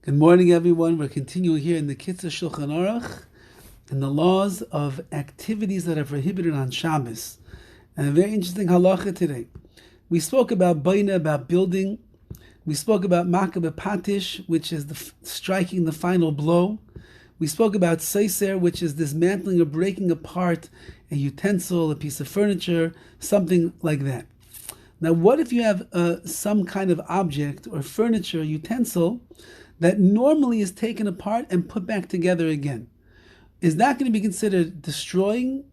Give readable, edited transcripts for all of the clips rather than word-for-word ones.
Good morning, everyone. We're continuing here in the Kitzur Shulchan Aruch and the laws of activities that are prohibited on Shabbos. And a very interesting halacha today. We spoke about baina, about building. We spoke about makah b'patish, which is striking the final blow. We spoke about seiser, which is dismantling or breaking apart a utensil, a piece of furniture, something like that. Now, what if you have some kind of object or furniture, utensil, that normally is taken apart and put back together again? Is that going to be considered destroying,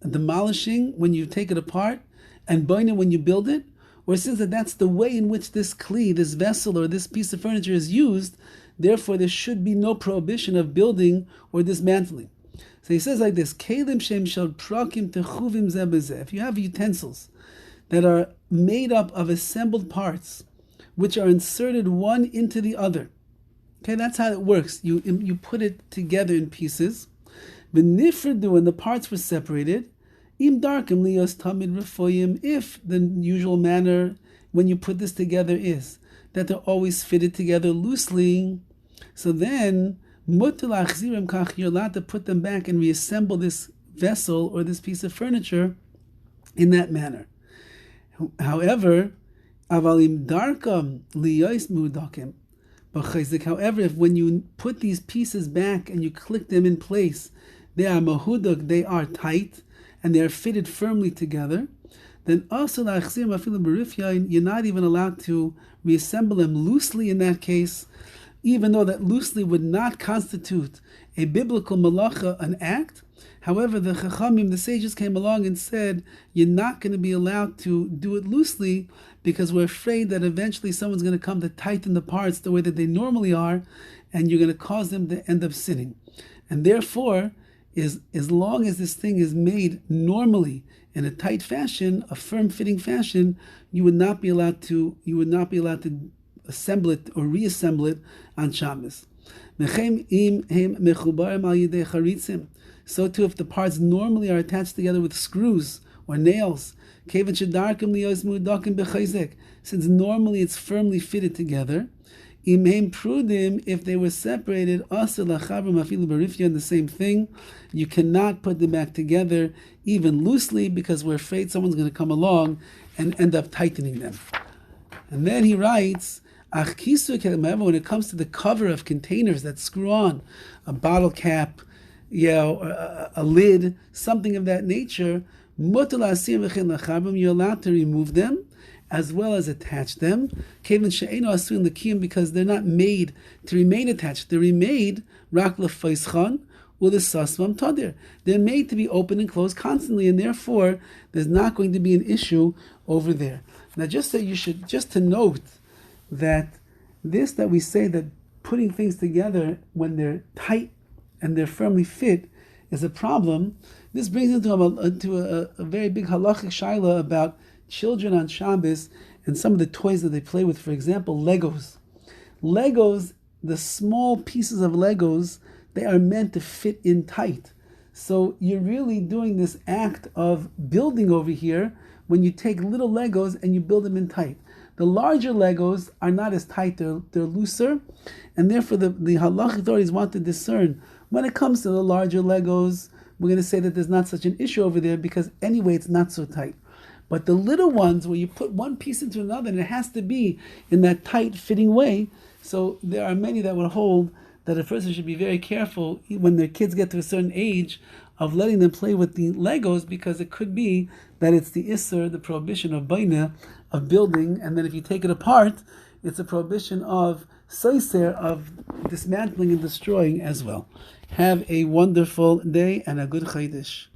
demolishing when you take it apart, and baina when you build it? Or since that's the way in which this kli, this vessel, or this piece of furniture is used, therefore there should be no prohibition of building or dismantling. So he says like this: Kelim shem shel prakim techuvim zeh b'zeh. If you have utensils that are made up of assembled parts, which are inserted one into the other. Okay, that's how it works. You put it together in pieces. V'nifredu, and the parts were separated. Im darkim liyos tamid refoyim. If the usual manner when you put this together is that they're always fitted together loosely, so then mutar lachzirim kach, you're allowed to put them back and reassemble this vessel or this piece of furniture in that manner. However, avalim darkam liyos mudakim. However, if when you put these pieces back and you click them in place, they are mahuduk, they are tight, and they are fitted firmly together, then also you're not even allowed to reassemble them loosely in that case, even though that loosely would not constitute a biblical malacha, an act. However, the Chachamim, the sages, came along and said, you're not going to be allowed to do it loosely because we're afraid that eventually someone's going to come to tighten the parts the way that they normally are, and you're going to cause them to end up sinning. And therefore, as long as this thing is made normally in a tight fashion, a firm-fitting fashion, you would not be allowed to assemble it or reassemble it on Shabbos. So too, if the parts normally are attached together with screws or nails, since normally it's firmly fitted together, if they were separated, in the same thing, you cannot put them back together even loosely because we're afraid someone's going to come along and end up tightening them. And then he writes, when it comes to the cover of containers that screw on, a bottle cap, a lid, something of that nature, you're allowed to remove them as well as attach them, because they're not made to remain attached. They're made they're made to be open and closed constantly, and therefore there's not going to be an issue over there. Now, just to note that we say that putting things together when they're tight and they're firmly fit is a problem. This brings into a very big halachic shaila about children on Shabbos and some of the toys that they play with. For example, Legos. The small pieces of Legos, they are meant to fit in tight. So you're really doing this act of building over here when you take little Legos and you build them in tight. The larger Legos are not as tight, they're looser, and therefore the halachic authorities want to discern. When it comes to the larger Legos, we're going to say that there's not such an issue over there because anyway it's not so tight. But the little ones where you put one piece into another and it has to be in that tight fitting way, so there are many that would hold that a person should be very careful when their kids get to a certain age of letting them play with the Legos, because it could be that it's the Isser, the prohibition of baina, of building, and then if you take it apart, it's a prohibition of seiser, of dismantling and destroying as well. Have a wonderful day and a good Chodesh.